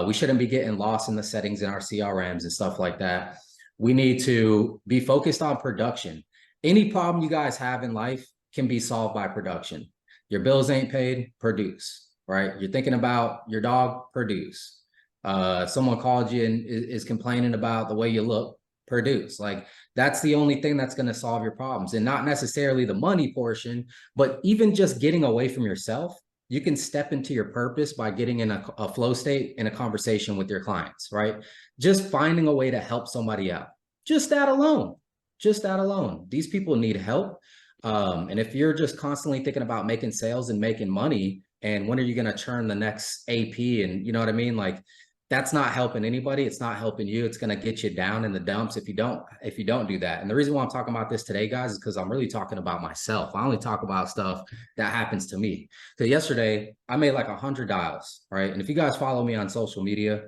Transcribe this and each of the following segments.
We shouldn't be getting lost in the settings in our CRMs and stuff like that. We need to be focused on production. Any problem you guys have in life can be solved by production. Your bills ain't paid, produce, right? You're thinking about your dog, produce. Someone called you and is complaining about the way you look, produce. Like, that's the only thing that's going to solve your problems, and not necessarily the money portion, but even just getting away from yourself. You can step into your purpose by getting in a flow state in a conversation with your clients, right? Just finding a way to help somebody out. Just that alone. Just that alone. These people need help. And if you're just constantly thinking about making sales and making money, and when are you going to churn the next AP, and you know what I mean? Like, that's not helping anybody. It's not helping you. It's going to get you down in the dumps if you don't do that. And the reason why I'm talking about this today, guys, is because I'm really talking about myself. I only talk about stuff that happens to me. So yesterday I made like 100 dials, right? And if you guys follow me on social media,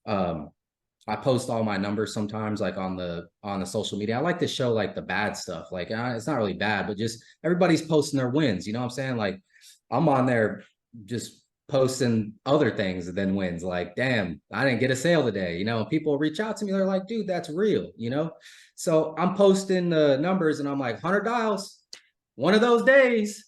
I post all my numbers sometimes, like on the social media. I like to show like the bad stuff. Like, it's not really bad, but just everybody's posting their wins. You know what I'm saying? Like, I'm on there just posting other things than wins. Like, damn, I didn't get a sale today. You know, people reach out to me. They're like, dude, that's real, you know? So I'm posting the numbers and I'm like, 100 dials, one of those days,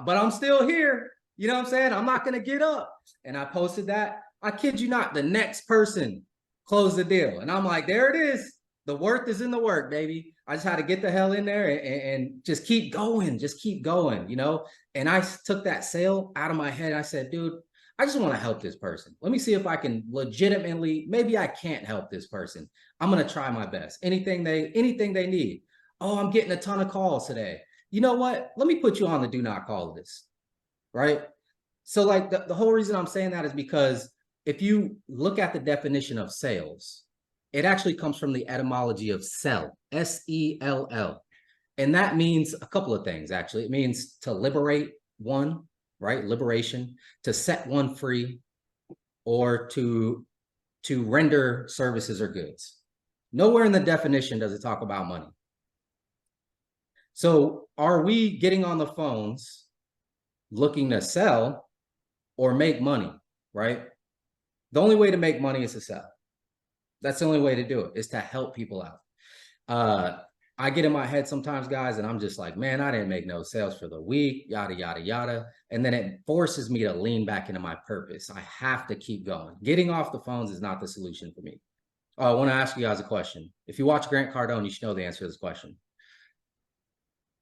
but I'm still here. You know what I'm saying? I'm not going to get up. And I posted that. I kid you not, the next person closed the deal. And I'm like, there it is. The worth is in the work, baby. I just had to get the hell in there and just keep going. Just keep going, you know? And I took that sale out of my head. I said, dude, I just want to help this person. Let me see if I can legitimately, maybe I can't help this person. I'm going to try my best. Anything they need. Oh, I'm getting a ton of calls today. You know what? Let me put you on the do not call list, right? So like the whole reason I'm saying that is because if you look at the definition of sales, it actually comes from the etymology of sell, S-E-L-L. And that means a couple of things, actually. It means to liberate one, right? Liberation, to set one free, or to render services or goods. Nowhere in the definition does it talk about money. So are we getting on the phones looking to sell or make money, right? The only way to make money is to sell. That's the only way to do it, is to help people out. I get in my head sometimes, guys, and I'm just like, man, I didn't make no sales for the week, yada, yada, yada. And then it forces me to lean back into my purpose. I have to keep going. Getting off the phones is not the solution for me. I want to ask you guys a question. If you watch Grant Cardone, you should know the answer to this question.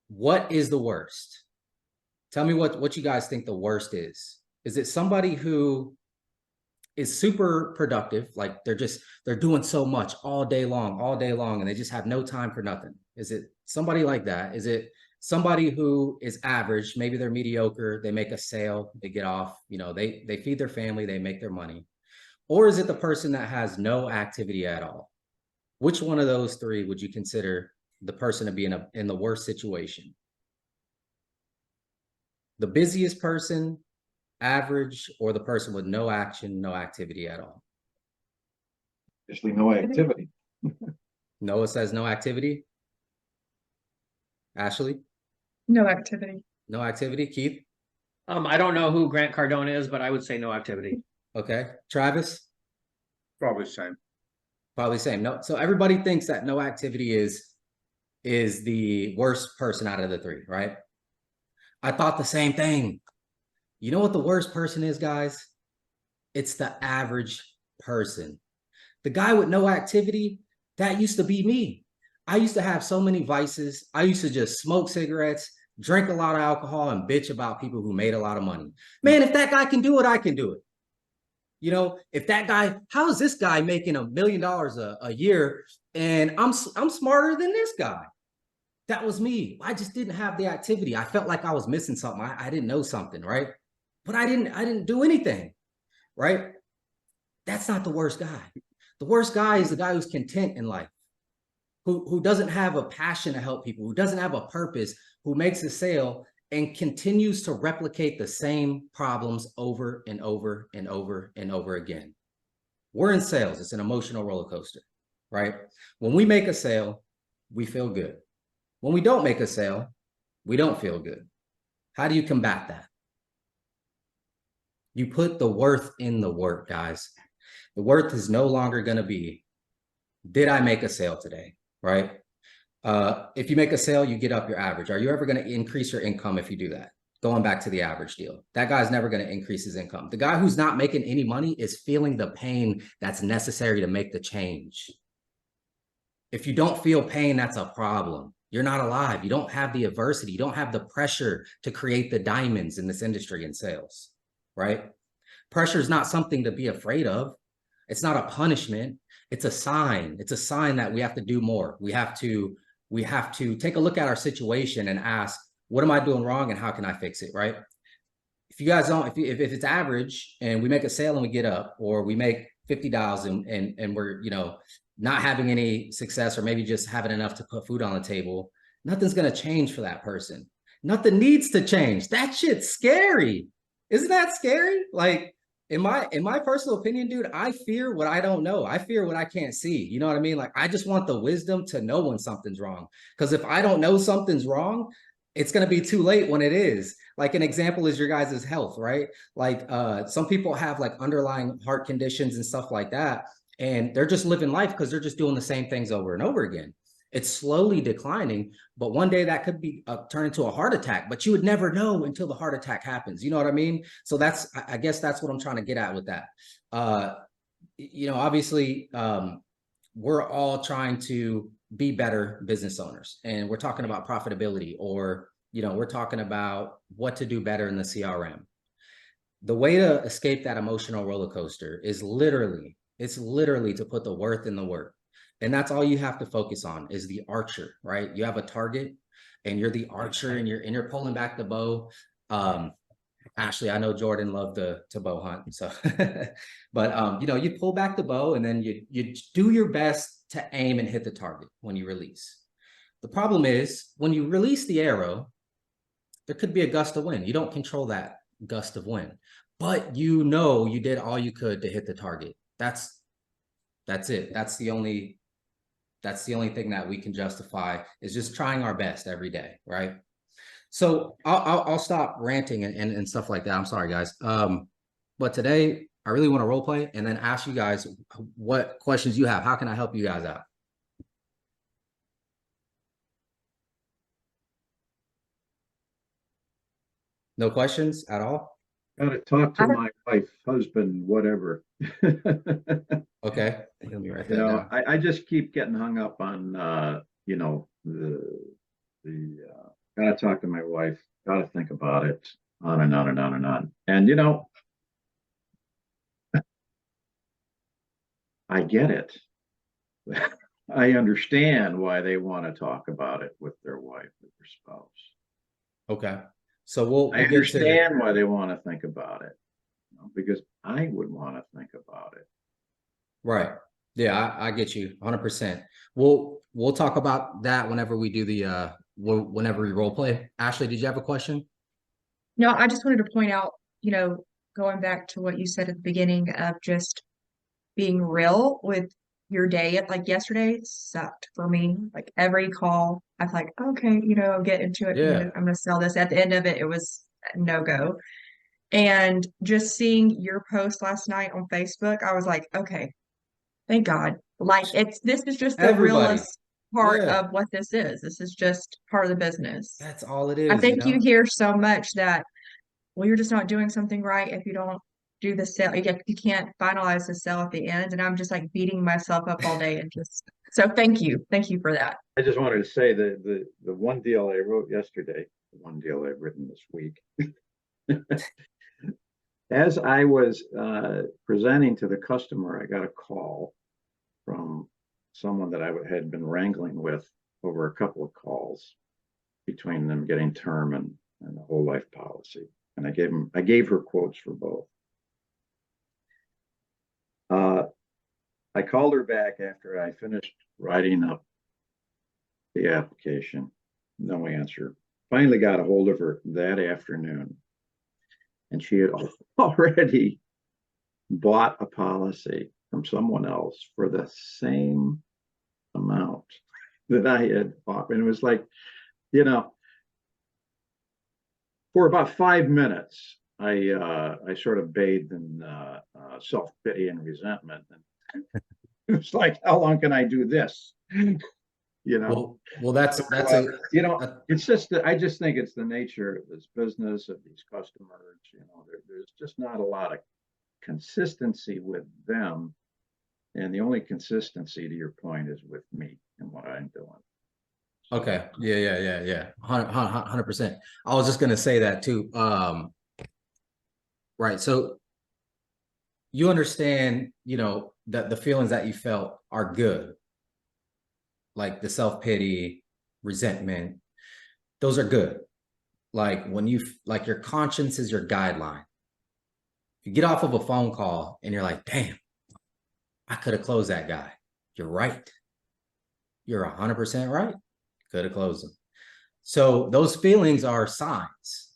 What is the worst? Tell me what you guys think the worst is. Is it somebody who is super productive, like they're doing so much all day long, and they just have no time for nothing? Is it somebody like that? Is it somebody who is average, maybe they're mediocre, they make a sale, they get off, you know, they feed their family, they make their money? Or is it the person that has no activity at all? Which one of those three would you consider the person to be in the worst situation? The busiest person, average, or the person with no action, no activity at all? Actually, no activity. Noah says no activity. Ashley? No activity. No activity. Keith? I don't know who Grant Cardone is, but I would say no activity. Okay. Travis? Probably the same. Probably same. No. So everybody thinks that no activity is the worst person out of the three, right? I thought the same thing. You know what the worst person is, guys? It's the average person. The guy with no activity, that used to be me. I used to have so many vices. I used to just smoke cigarettes, drink a lot of alcohol, and bitch about people who made a lot of money. Man, if that guy can do it, I can do it. You know, if that guy, how is this guy making $1 million a year and I'm smarter than this guy? That was me. I just didn't have the activity. I felt like I was missing something. I didn't know something, right? But I didn't do anything, right? That's not the worst guy. The worst guy is the guy who's content in life, who doesn't have a passion to help people, who doesn't have a purpose, who makes a sale and continues to replicate the same problems over and over and over and over again. We're in sales. It's an emotional roller coaster, right? When we make a sale, we feel good. When we don't make a sale, we don't feel good. How do you combat that? You put the worth in the work, guys. The worth is no longer going to be, did I make a sale today? Right? If you make a sale, you get up your average. Are you ever going to increase your income if you do that? Going back to the average deal, that guy's never going to increase his income. The guy who's not making any money is feeling the pain that's necessary to make the change. If you don't feel pain, that's a problem. You're not alive. You don't have the adversity. You don't have the pressure to create the diamonds in this industry in sales, right? Pressure is not something to be afraid of. It's not a punishment. It's a sign. It's a sign that we have to do more. We have to take a look at our situation and ask, what am I doing wrong and how can I fix it, right? If you guys don't, if it's average and we make a sale and we get up, or we make $50 and we're, not having any success, or maybe just having enough to put food on the table, nothing's going to change for that person. Nothing needs to change. That shit's scary. Isn't that scary? Like, in my personal opinion, dude, I fear what I don't know. I fear what I can't see. You know what I mean? Like, I just want the wisdom to know when something's wrong. Because if I don't know something's wrong, it's going to be too late when it is. Like, an example is your guys' health, right? Like, some people have like underlying heart conditions and stuff like that. And they're just living life because they're just doing the same things over and over again. It's slowly declining, but one day that could be turn into a heart attack, but you would never know until the heart attack happens. You know what I mean? So I guess that's what I'm trying to get at with that. Obviously, we're all trying to be better business owners, and we're talking about profitability, or, we're talking about what to do better in the CRM. The way to escape that emotional roller coaster is literally to put the worth in the work. And that's all you have to focus on, is the archer, right? You have a target and you're the archer, and you're pulling back the bow. Ashley, I know Jordan loved to bow hunt. So, but, you pull back the bow and then you do your best to aim and hit the target when you release. The problem is, when you release the arrow, there could be a gust of wind. You don't control that gust of wind, but you did all you could to hit the target. That's it. That's the only thing that we can justify, is just trying our best every day, right? So I'll stop ranting and stuff like that. I'm sorry, guys. But today I really want to role play and then ask you guys what questions you have. How can I help you guys out? No questions at all? Gotta talk to my wife, husband, whatever. Okay. Let me write that You know, down. I just keep getting hung up on, gotta talk to my wife, gotta think about it, on and on and on and on. And, I get it. I understand why they want to talk about it with their wife, with their spouse. Okay. So we'll I get to understand why they want to think about it, because I would want to think about it. right. Yeah, I get you 100%. We'll talk about that whenever we do whenever we role play. Ashley, did you have a question? No, I just wanted to point out, going back to what you said at the beginning of just being real with your day. Like, yesterday sucked for me. Like, every call, I was like, okay, I'll get into it. Yeah. I'm gonna sell this. At the end of it, it was no go. And just seeing your post last night on Facebook, I was like, okay, thank God. Like, this is just the Everybody. realest part Yeah. of what this is. This is just part of the business. That's all it I is, think you hear so much that, well, you're just not doing something right if you don't do the sale. You can't finalize the sale at the end. And I'm just like beating myself up all day, and so thank you. Thank you for that. I just wanted to say that the one deal I wrote yesterday, the one deal I've written this week, as I was presenting to the customer, I got a call from someone that I had been wrangling with over a couple of calls, between them getting term and the whole life policy. And I gave her quotes for both. I called her back after I finished writing up the application. No answer. Finally got a hold of her that afternoon, and she had already bought a policy from someone else for the same amount that I had bought. And it was like, for about 5 minutes, I sort of bathed in self-pity and resentment. And it's like, how long can I do this? You know, Well, that's a you know, it's just that I just think it's the nature of this business, of these customers, you know, there's just not a lot of consistency with them. And the only consistency, to your point, is with me and what I'm doing. okay. Yeah. 100%. I was just gonna say that too. Right. So you understand, you know, that the feelings that you felt are good, like the self-pity, resentment, those are good. Like when you like your conscience is your guideline. You get off of a phone call and you're like, damn, I could have closed that guy. You're right. You're 100% right. Could have closed him. So those feelings are signs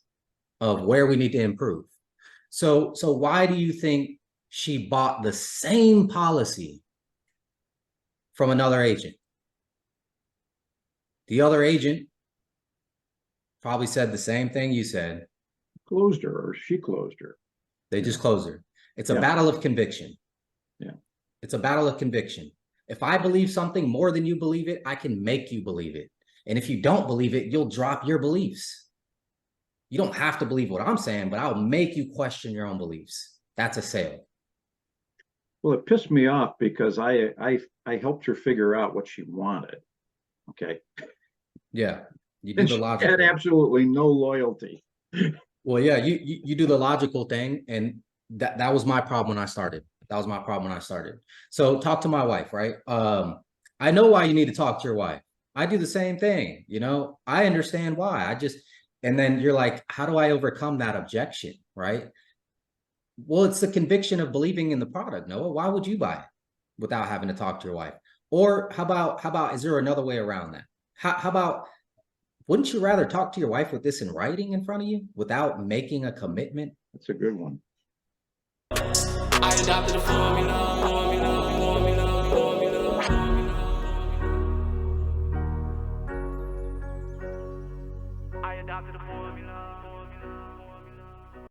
of where we need to improve. So why do you think she bought the same policy from another agent? The other agent probably said the same thing you said. Closed her, or she closed her. They just closed her. It's a Yeah. battle of conviction. Yeah. It's a battle of conviction. If I believe something more than you believe it, I can make you believe it. And if you don't believe it, you'll drop your beliefs. You don't have to believe what I'm saying, but I'll make you question your own beliefs. That's a sale. Well, it pissed me off because I helped her figure out what she wanted. Okay. Yeah. You do And the she logical had thing. absolutely no loyalty. Well, yeah, you do the logical thing, and that was my problem when I started. That was my problem when I started. So talk to my wife, right? I know why you need to talk to your wife. I do the same thing, you know. I understand why. And then you're like, how do I overcome that objection, right? Well, it's the conviction of believing in the product, Noah. Why would you buy it without having to talk to your wife? Or how about is there another way around that? How about wouldn't you rather talk to your wife with this in writing in front of you without making a commitment? That's a good one. I adopted a formula.